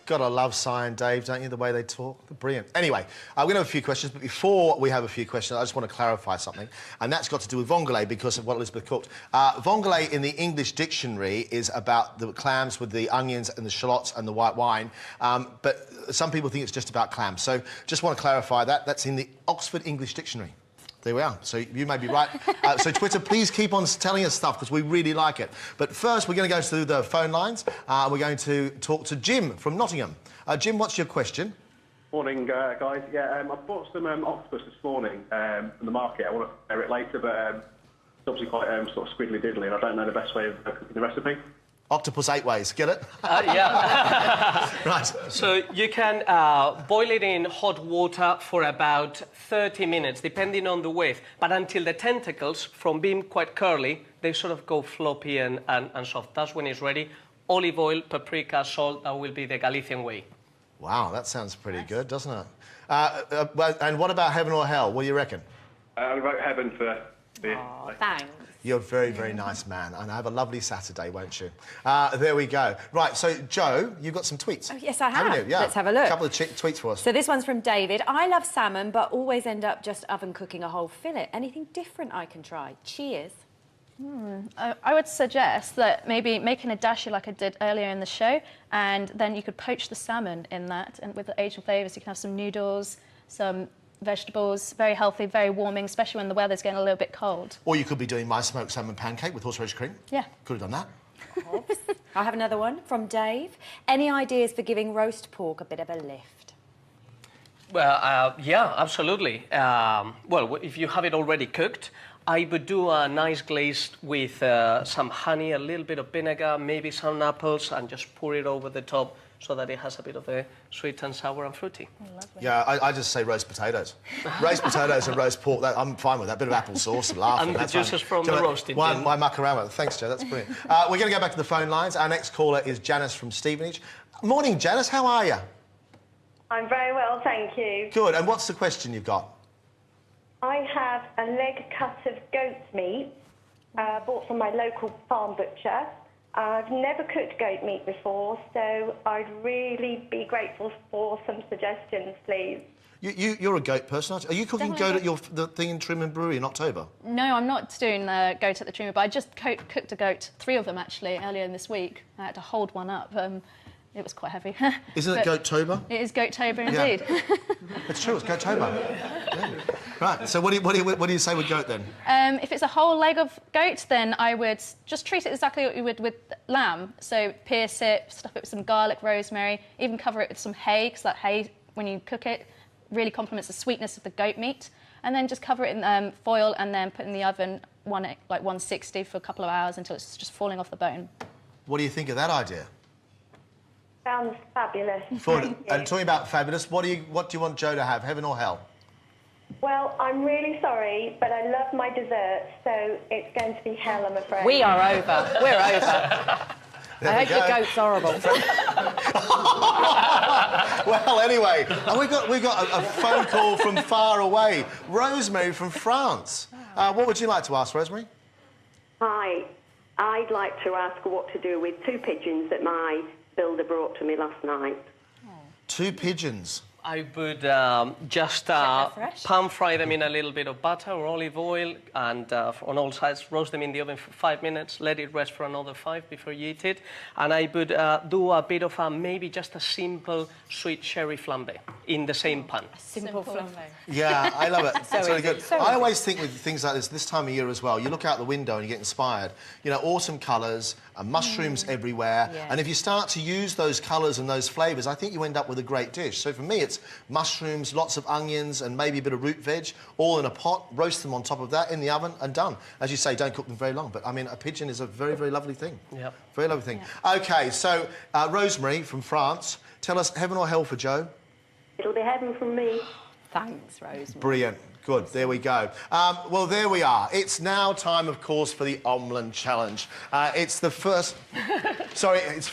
Gotta love Cy and Dave, don't you, the way they talk? They're brilliant. Anyway, we're going to have a few questions, but before we have a few questions, I just want to clarify something, and that's got to do with vongole because of what Elizabeth cooked. Vongole in the English dictionary is about the clams with the onions and the shallots and the white wine, but some people think it's just about clams. So just want to clarify that. That's in the Oxford English Dictionary. There we are. So you may be right. So Twitter, please keep on telling us stuff because we really like it. But first, we're going to go to the phone lines. We're going to talk to Jim from Nottingham. Jim, what's your question? Morning, guys. Yeah, I bought some octopus this morning from the market. I want to prepare it later, but it's obviously quite sort of squiggly diddly, and I don't know the best way of cooking the recipe. Octopus 8 ways, get it? Yeah. Right. So you can boil it in hot water for about 30 minutes, depending on the width, but until the tentacles, from being quite curly, they sort of go floppy and soft. That's when it's ready. Olive oil, paprika, salt, that will be the Galician way. Wow, that sounds pretty good, doesn't it? And what about heaven or hell? What do you reckon? I wrote heaven for this. Oh, thanks. You're a very, very nice man, and have a lovely Saturday, won't you? There we go. Right, so, Jo, you've got some tweets. Oh, yes, I have. Haven't you? Yeah. Let's have a look. A couple of tweets for us. So this one's from David. I love salmon, but always end up just oven cooking a whole fillet. Anything different I can try? Cheers. I would suggest that maybe making a dashi like I did earlier in the show, and then you could poach the salmon in that, and with the Asian flavours, you can have some noodles, some vegetables, very healthy, very warming, especially when the weather's getting a little bit cold. Or you could be doing my smoked salmon pancake with horseradish cream. Yeah. Could have done that. I have another one from Dave. Any ideas for giving roast pork a bit of a lift? Well, yeah, absolutely. Well, if you have it already cooked, I would do a nice glaze with some honey, a little bit of vinegar, maybe some apples, and just pour it over the top so that it has a bit of a sweet and sour and fruity. Lovely. Yeah, I just say roast potatoes. Roast potatoes and roast pork, I'm fine with that. Bit of apple sauce and laughing. And the juices from the roasted. Why muck around with it? Thanks, Jo, that's brilliant. We're going to go back to the phone lines. Our next caller is Janice from Stevenage. Morning, Janice, how are you? I'm very well, thank you. Good, and what's the question you've got? I have a leg cut of goat's meat, bought from my local farm butcher. I've never cooked goat meat before, so I'd really be grateful for some suggestions, please. You're a goat person, aren't you? Are you cooking Definitely goat at the thing in Trim and Brewery in October? No, I'm not doing the goat at the Trimmer, but I just cooked a goat, 3 of them actually, earlier in this week. I had to hold one up. It was quite heavy. Isn't it Goat-tober? It is Goat-tober indeed. It's true, it's Goat-tober. Yeah. Right, so what do you say with goat then? If it's a whole leg of goat, then I would just treat it exactly what you would with lamb. So pierce it, stuff it with some garlic, rosemary, even cover it with some hay, because that hay, when you cook it, really complements the sweetness of the goat meat. And then just cover it in foil and then put in the oven, like 160 for a couple of hours until it's just falling off the bone. What do you think of that idea? Sounds fabulous. And talking about fabulous, what do you want Jo to have, heaven or hell? Well, I'm really sorry, but I love my dessert, so it's going to be hell, I'm afraid. We are over. We're over. I hope your goat's horrible. Well, anyway, we've got a phone call from far away. Rosemary from France. What would you like to ask, Rosemary? Hi. I'd like to ask what to do with 2 pigeons that my builder brought to me last night. 2 pigeons. I would just pan fry them in a little bit of butter or olive oil, and on all sides roast them in the oven for 5 minutes, let it rest for another 5 before you eat it. And I would do a bit of maybe just a simple sweet cherry flambe in the same pan. Simple flambe. Yeah, I love it. So it's really easy. good. So I easy. always think with things like this time of year as well, you look out the window and you get inspired. You know, autumn colours, mushrooms everywhere, Yeah. and if you start to use those colours and those flavours, I think you end up with a great dish. So for me, it's mushrooms, lots of onions, and maybe a bit of root veg, all in a pot, roast them on top of that in the oven, and done. As you say, don't cook them very long, but I mean, a pigeon is a very, very lovely thing. Yeah. Very lovely thing. Yeah. OK, so Rosemary from France, tell us heaven or hell for Jo? It'll be heaven from me. Thanks, Rosemary. Brilliant. Good, there we go. Well, there we are. It's now time, of course, for the Omlin Challenge. It's the first... Sorry, it's...